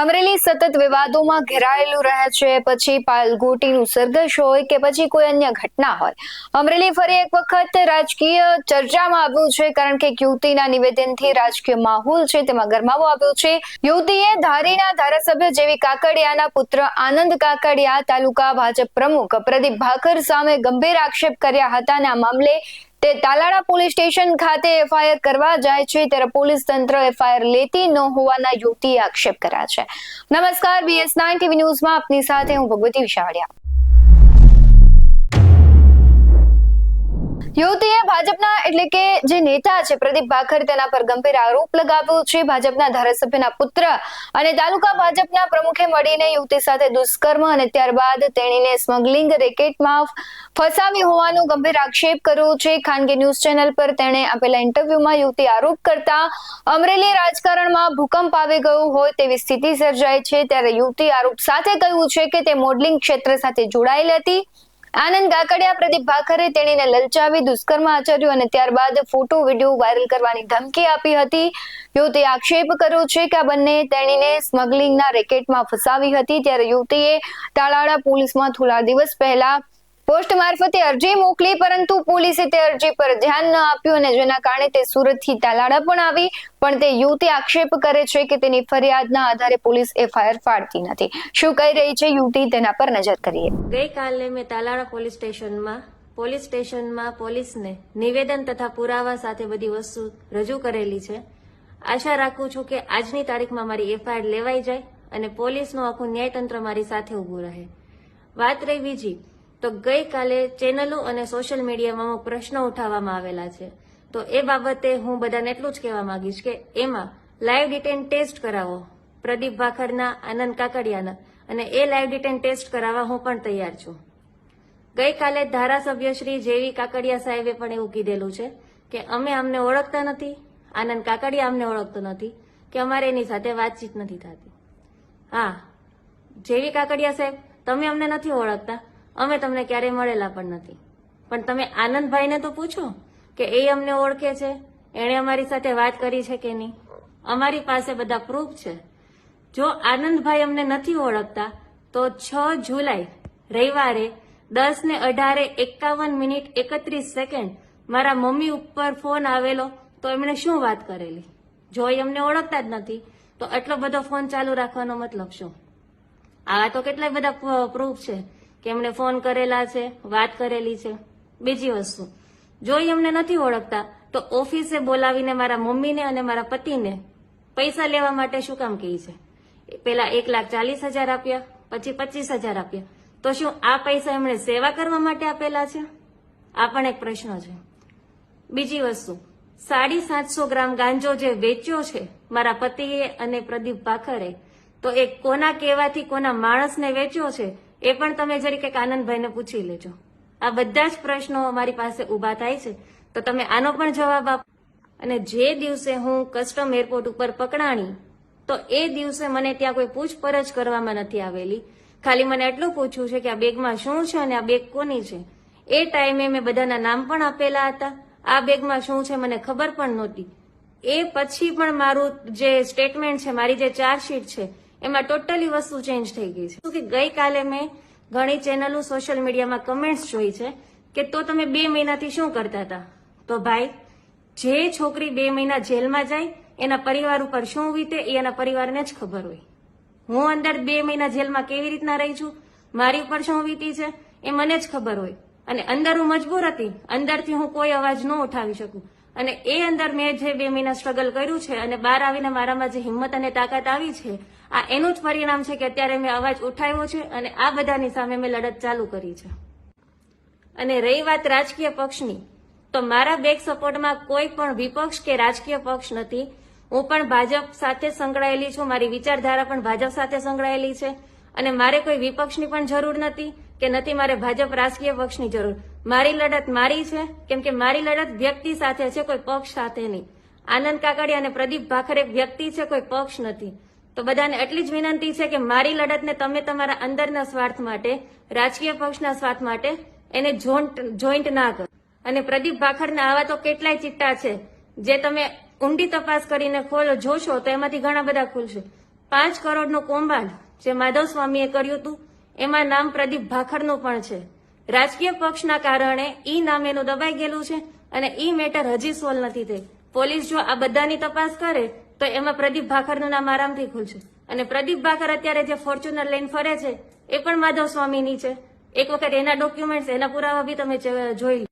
અમરેલી સતત વિવાદોમાં ઘેરાયેલું રહે છે। પછી પાલગોટીનું સરઘસ હોય કે પછી કોઈ અન્ય ઘટના હોય, અમરેલી ફરી એક વખત રાજકીય ચર્ચામાં આવ્યું છે, કારણ કે યુવતીના નિવેદનથી રાજકીય માહોલ છે તેમાં ગરમાવો આવ્યો છે। યુવતીએ ધારીના ધારાસભ્ય જેવી કાકડિયાના પુત્ર આનંદ કાકડિયા, તાલુકા ભાજપ પ્રમુખ પ્રદીપ ભાકર સામે ગંભીર આક્ષેપ કર્યા હતા અને આ મામલે તે તાલાળા પોલીસ સ્ટેશન ખાતે એફઆઈઆર કરવા જાય છે, ત્યારે પોલીસ તંત્ર એફઆઈઆર લેતી ન હોવાના યુવતીએ આક્ષેપ કર્યા છે। નમસ્કાર, BS9 TV ન્યૂઝમાં આપની સાથે હું ભગવતી વિશાળિયા। યુવતીએ ભાજપના એટલે કે જે નેતા છે પ્રદીપ ભાકર તેના પર ગંભીર આરોપ લગાવ્યો છે। ભાજપના ધારાસભ્યના પુત્ર અને તાલુકા ભાજપના પ્રમુખે મળીને યુવતી સાથે દુષ્કર્મ અને ત્યારબાદ તેણીને સ્મગલિંગ રેકેટમાં ફસાવી હોવાનો ગંભીર આક્ષેપ કર્યો છે। ખાનગી ન્યૂઝ ચેનલ પર તેણે આપેલા ઇન્ટરવ્યુમાં યુવતી આરોપ કરતા અમરેલી રાજકારણમાં ભૂકંપ આવી ગયો હોય તેવી સ્થિતિ સર્જાઈ છે। ત્યારે યુવતી આરોપ સાથે કહ્યું છે કે તે મોડલિંગ ક્ષેત્ર સાથે જોડાયેલી હતી। આનંદ કાકડિયા પ્રદીપ ભાકરે તેણીને લલચાવી દુષ્કર્મ આચર્યું અને ત્યારબાદ ફોટો વિડીયો વાયરલ કરવાની ધમકી આપી હતી। યુવતીએ આક્ષેપ કર્યો છે કે આ બંને તેણીને સ્મગલિંગના રેકેટમાં ફસાવી હતી। ત્યારે યુવતીએ તાલાળા પોલીસમાં થોડા દિવસ પહેલા પોસ્ટ મારફતે અરજી મોકલી, પરંતુ પોલીસે તે અરજી પર ધ્યાન ન આપ્યું અને જેના કારણે તે સુરતથી તાલાળા પણ આવી, પણ તે યુવતી આક્ષેપ કરે છે કે તેની ફરિયાદના આધારે પોલીસ એફઆઈઆર ફાડતી નથી। શું કહી રહી છે યુવતી, તેના પર નજર કરીએ। ગઈકાલે મેં તાલાળા પોલીસ સ્ટેશનમાં પોલીસને નિવેદન તથા પુરાવા સાથે બધી વસ્તુ રજૂ કરેલી છે। આશા રાખું છું કે આજની તારીખમાં મારી એફઆઈઆર લેવાઈ જાય અને પોલીસનું આખું ન્યાયતંત્ર મારી સાથે ઊભું રહે। વાત રહી બીજી, તો ગઈકાલે ચેનલો અને સોશિયલ મીડિયામાં અમુક પ્રશ્નો ઉઠાવવામાં આવેલા છે, તો એ બાબતે હું બધાને એટલું જ કહેવા માંગીશ કે એમાં લાઈવ ડિટેન ટેસ્ટ કરાવો પ્રદીપ ભાકરના, આનંદ કાકડિયાના, અને એ લાઈવ ડિટેન ટેસ્ટ કરાવવા હું પણ તૈયાર છું। ગઈકાલે ધારાસભ્ય શ્રી જેવી કાકડિયા સાહેબે પણ એવું કીધેલું છે કે અમે અમને ઓળખતા નથી, આનંદ કાકડિયા અમને ઓળખતો નથી, કે અમારે એની સાથે વાતચીત નથી થતી। હા, જેવી કાકડિયા સાહેબ, તમે અમને નથી ઓળખતા, અમે તમને ક્યારેય મળેલા પણ નથી, પણ તમે આનંદભાઈને તો પૂછો કે એ અમને ઓળખે છે, એણે અમારી સાથે વાત કરી છે કે નહીં। અમારી પાસે બધા પ્રૂફ છે। જો આનંદભાઈ અમને નથી ઓળખતા તો 6 જુલાઈ રવિવારે 10:18:51 મારા મમ્મી ઉપર ફોન આવેલો, તો એમણે શું વાત કરેલી? જો એ અમને ઓળખતા જ નથી તો એટલો બધો ફોન ચાલુ રાખવાનો મતલબ શું? આ તો કેટલાય બધા પ્રૂફ છે કે એમણે ફોન કરેલા છે, વાત કરેલી છે। બીજી વસ્તુ, જો એ અમને નથી ઓળખતા તો ઓફિસે બોલાવીને મારા મમ્મીને અને મારા પતિને પૈસા લેવા માટે શું કામ કહે છે? પેલા 1,40,000 આપ્યા, પછી 25,000 આપ્યા, તો શું આ પૈસા એમણે સેવા કરવા માટે આપેલા છે? આ પણ એક પ્રશ્ન છે। બીજી વસ્તુ, 750 ગ્રામ ગાંજો જે વેચ્યો છે મારા પતિએ અને પ્રદીપ ભાકરે, તો એ કોના કહેવાથી કોના માણસને વેચ્યો છે એ પણ તમે જરી કંઈક આનંદભાઈને પૂછી લેજો। આ બધા જ પ્રશ્નો અમારી પાસે ઉભા થાય છે, તો તમે આનો પણ જવાબ આપો। અને જે દિવસે હું કસ્ટમ એરપોર્ટ ઉપર પકડાણી, તો એ દિવસે મને ત્યાં કોઈ પૂછપરછ કરવામાં નથી આવેલી, ખાલી મને એટલું પૂછ્યું છે કે આ બેગમાં શું છે અને આ બેગ કોની છે। એ ટાઈમે મેં બધાના નામ પણ આપેલા હતા, આ બેગમાં શું છે મને ખબર પણ નહોતી। એ પછી પણ મારું જે સ્ટેટમેન્ટ છે, મારી જે ચાર્જશીટ છે, એમાં ટોટલી વસ્તુ ચેન્જ થઈ ગઈ છે। કે ગઈકાલે મેં ઘણી ચેનલો સોશિયલ મીડિયામાં કમેન્ટ્સ જોઈ છે કે તો તમે 2 મહિનાથી શું કરતા હતા? તો ભાઈ, જે છોકરી 2 મહિના જેલમાં જાય એના પરિવાર ઉપર શું વીતે એ એના પરિવારને જ ખબર હોય। હું અંદર 2 મહિના જેલમાં કેવી રીતના રહી છું, મારી ઉપર શું વીતી છે એ મને જ ખબર હોય, અને અંદર હું મજબૂર હતી, અંદરથી હું કોઈ અવાજ ન ઉઠાવી શકું, અને એ અંદર મેં જે 2 મહિના સ્ટ્રગલ કર્યું છે અને બહાર આવીને મારામાં જે હિંમત અને તાકાત આવી છે, આ એનું જ પરિણામ છે કે અત્યારે મેં અવાજ ઉઠાવ્યો છે અને આ બધાની સામે મેં લડત ચાલુ કરી છે। અને રહી વાત રાજકીય પક્ષની, તો મારા બેક સપોર્ટમાં કોઈ પણ વિપક્ષ કે રાજકીય પક્ષ નથી। હું પણ ભાજપ સાથે સંકળાયેલી છું, મારી વિચારધારા પણ ભાજપ સાથે સંકળાયેલી છે, અને મારે કોઈ વિપક્ષની પણ જરૂર નથી કે નથી મારે ભાજપ રાજકીય પક્ષની જરૂર। મારી લડત મારી છે, કેમ કે મારી લડત વ્યક્તિ સાથે છે, કોઈ પક્ષ સાથે નહીં। આનંદ કાકડિયા અને પ્રદીપ ભાકર એક વ્યક્તિ છે, કોઈ પક્ષ નથી। તો બધાને એટલી જ વિનંતી છે કે મારી લડતને તમે તમારા અંદરના સ્વાર્થ માટે, રાજકીય પક્ષના સ્વાર્થ માટે એને જોઈન્ટ ના કરો। અને પ્રદીપ ભાકરના આવા તો કેટલાય ચિટ્ટા છે જે તમે ઊંડી તપાસ કરીને જોશો તો એમાંથી ઘણા બધા ખુલશે। 5 કરોડનું કૌભાંડ જે માધવ સ્વામીએ કર્યું હતું એમાં નામ પ્રદીપ ભાખરનું પણ છે. રાજકીય પક્ષના કારણે ઈ નામ એનું દબાઈ ગયેલું છે અને ઈ મેટર હજી સોલ્વ નથી થઈ. પોલીસ જો આ બધાની તપાસ કરે તો એમાં પ્રદીપ ભાખરનું નામ આરામથી ખુલશે. અને પ્રદીપ ભાખર અત્યારે જે ફોર્ચ્યુનર લઈને ફરે છે એ પણ માધવ સ્વામીની છે. એક વખત એના ડોક્યુમેન્ટ્સ, એના પુરાવા બી તમે જોઈ લો.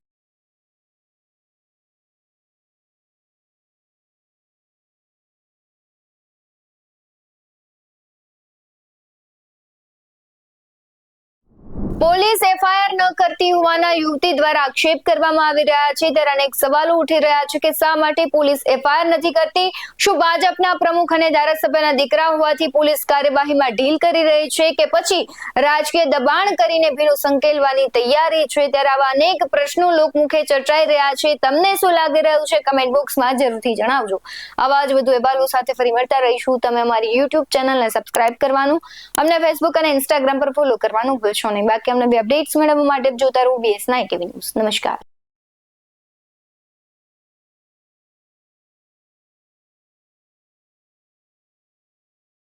પોલીસ એફઆઈઆર ન કરતી હોવાના યુવતી દ્વારા આક્ષેપ કરવામાં આવી રહ્યા છે. ત્યારે અનેક સવાલો ઉઠી રહ્યા છે કે શા માટે પોલીસ એફઆઈઆર નથી કરતી? શું ભાજપના પ્રમુખ અને ધારાસભ્યના દીકરા હોવાથી પોલીસ કાર્યવાહીમાં ઢીલ કરી રહી છે કે પછી રાજકીય દબાણ કરીને ભીનું સંકેલવાની તૈયારી છે? ત્યારે આવા અનેક પ્રશ્નો લોકમુખે ચર્ચાઈ રહ્યા છે. તમને શું લાગી રહ્યું છે? કમેન્ટ બોક્સમાં જરૂરથી જણાવજો. આવા જ વધુ અહેવાલો સાથે ફરી મળતા રહીશું. તમે અમારી યુટ્યુબ ચેનલને સબસ્ક્રાઇબ કરવાનું, અમને ફેસબુક અને ઇન્સ્ટાગ્રામ પર ફોલો કરવાનું ભૂલશો નહીં. બાકી અમને બે અપડેટ્સ મેળવવા માટે જોતા રહો BS9 TV ન્યૂઝ. નમસ્કાર.